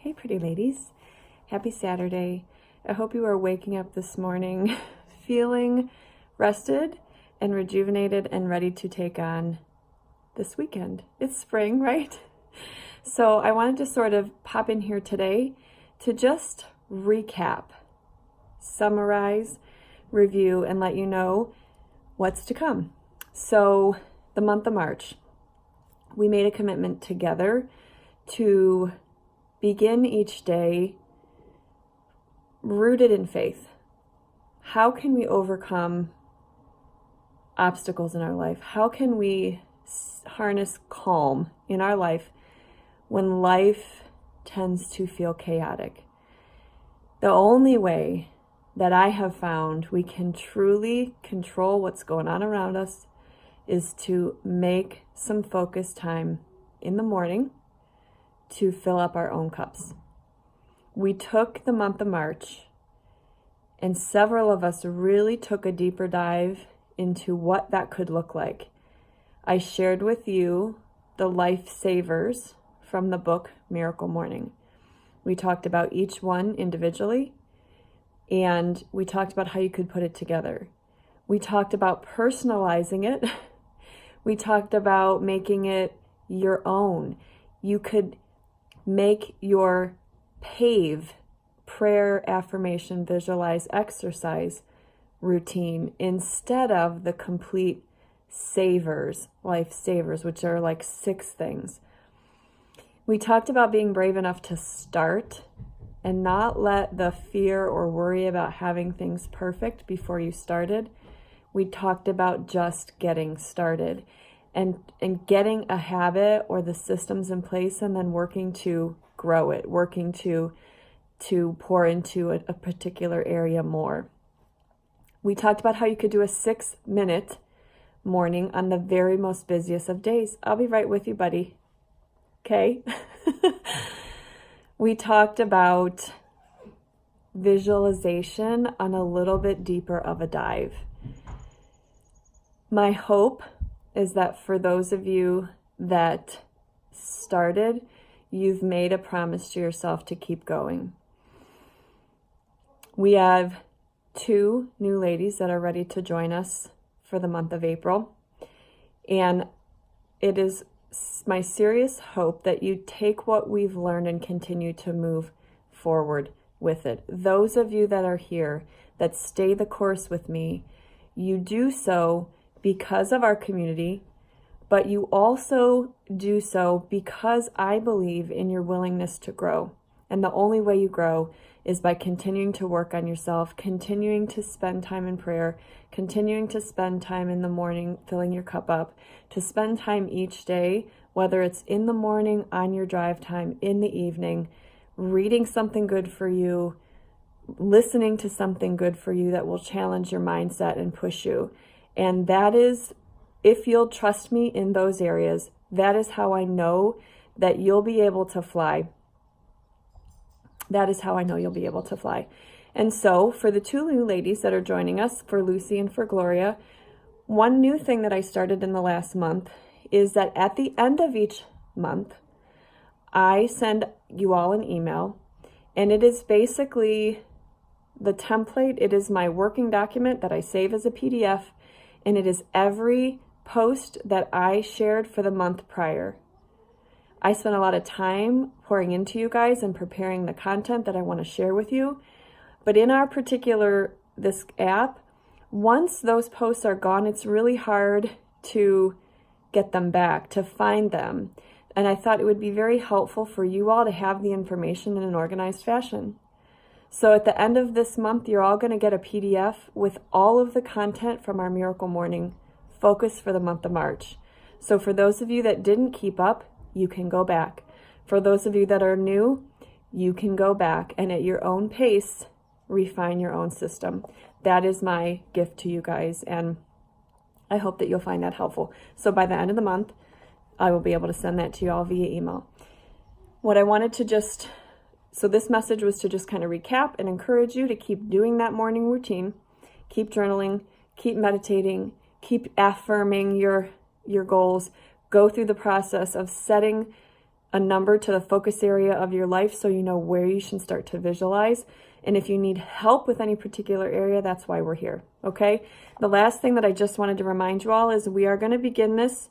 Hey pretty ladies, happy Saturday. I hope you are waking up this morning feeling rested and rejuvenated and ready to take on this weekend. It's spring, right? So I wanted to sort of pop in here today to just recap, summarize, review, and let you know what's to come. So the month of March, we made a commitment together to begin each day rooted in faith. How can we overcome obstacles in our life? How can we harness calm in our life when life tends to feel chaotic? The only way that I have found we can truly control what's going on around us is to make some focused time in the morning to fill up our own cups. We took the month of March, and several of us really took a deeper dive into what that could look like. I shared with you the lifesavers from the book Miracle Morning. We talked about each one individually, and we talked about how you could put it together. We talked about personalizing it. We talked about making it your own. You could make your PAVE, prayer, affirmation, visualize, exercise routine instead of the complete savers, life savers, which are like 6 things. We talked about being brave enough to start and not let the fear or worry about having things perfect before you started. We talked about just getting started and getting a habit or the systems in place and then working to grow it, working to pour into a particular area more. We talked about how you could do a 6-minute morning on the very most busiest of days. I'll be right with you, buddy. Okay? We talked about visualization on a little bit deeper of a dive. My hope is that for those of you that started, you've made a promise to yourself to keep going. We have 2 new ladies that are ready to join us for the month of April. And it is my serious hope that you take what we've learned and continue to move forward with it. Those of you that are here, that stay the course with me, you do so because of our community, but you also do so because I believe in your willingness to grow. And the only way you grow is by continuing to work on yourself, continuing to spend time in prayer, continuing to spend time in the morning filling your cup up, to spend time each day, whether it's in the morning, on your drive time, in the evening, reading something good for you, listening to something good for you that will challenge your mindset and push you. And that is, if you'll trust me in those areas, that is how I know that you'll be able to fly. That is how I know you'll be able to fly. And so for the 2 new ladies that are joining us, for Lucy and for Gloria, one new thing that I started in the last month is that at the end of each month, I send you all an email, and it is basically the template. It is my working document that I save as a PDF, and it is every post that I shared for the month prior. I spent a lot of time pouring into you guys and preparing the content that I want to share with you. But in our this app, once those posts are gone, it's really hard to get them back, to find them. And I thought it would be very helpful for you all to have the information in an organized fashion. So at the end of this month, you're all going to get a PDF with all of the content from our Miracle Morning focus for the month of March. So for those of you that didn't keep up, you can go back. For those of you that are new, you can go back and at your own pace, refine your own system. That is my gift to you guys, and I hope that you'll find that helpful. So by the end of the month, I will be able to send that to you all via email. What I wanted to so this message was to just kind of recap and encourage you to keep doing that morning routine, keep journaling, keep meditating, keep affirming your goals, go through the process of setting a number to the focus area of your life so you know where you should start to visualize. And if you need help with any particular area, that's why we're here, okay? The last thing that I just wanted to remind you all is we are going to begin this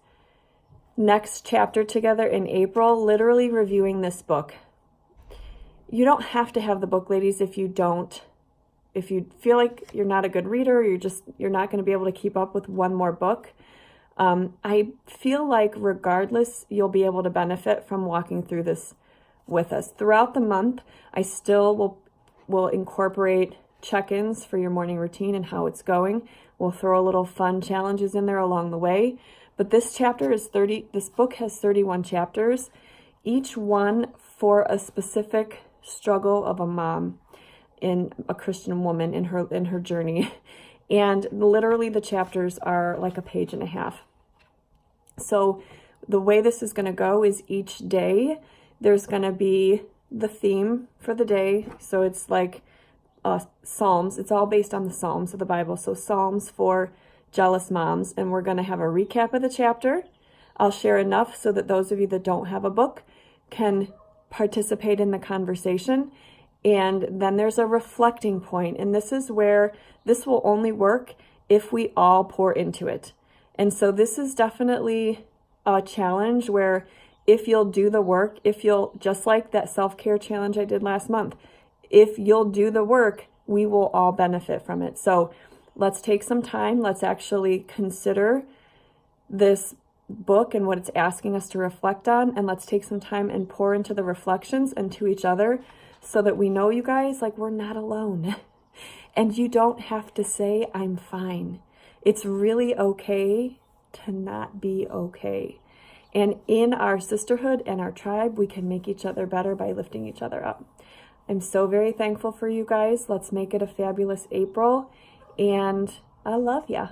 next chapter together in April, literally reviewing this book. You don't have to have the book, ladies, if you feel like you're not a good reader, you're not going to be able to keep up with one more book. I feel like regardless, you'll be able to benefit from walking through this with us. Throughout the month, I still will incorporate check-ins for your morning routine and how it's going. We'll throw a little fun challenges in there along the way. But this book has 31 chapters, each one for a specific struggle of a mom in a Christian woman in her journey. And literally the chapters are like a page and a half. So the way this is going to go is each day there's going to be the theme for the day. So it's like Psalms. It's all based on the Psalms of the Bible. So Psalms for jealous moms. And we're going to have a recap of the chapter. I'll share enough so that those of you that don't have a book can participate in the conversation. And then there's a reflecting point. And this is where this will only work if we all pour into it. And so this is definitely a challenge where if you'll do the work, just like that self-care challenge I did last month, if you'll do the work, we will all benefit from it. So let's take some time. Let's actually consider this book and what it's asking us to reflect on. And let's take some time and pour into the reflections and to each other so that we know, you guys, like we're not alone. And you don't have to say, I'm fine. It's really okay to not be okay. And in our sisterhood and our tribe, we can make each other better by lifting each other up. I'm so very thankful for you guys. Let's make it a fabulous April. And I love ya.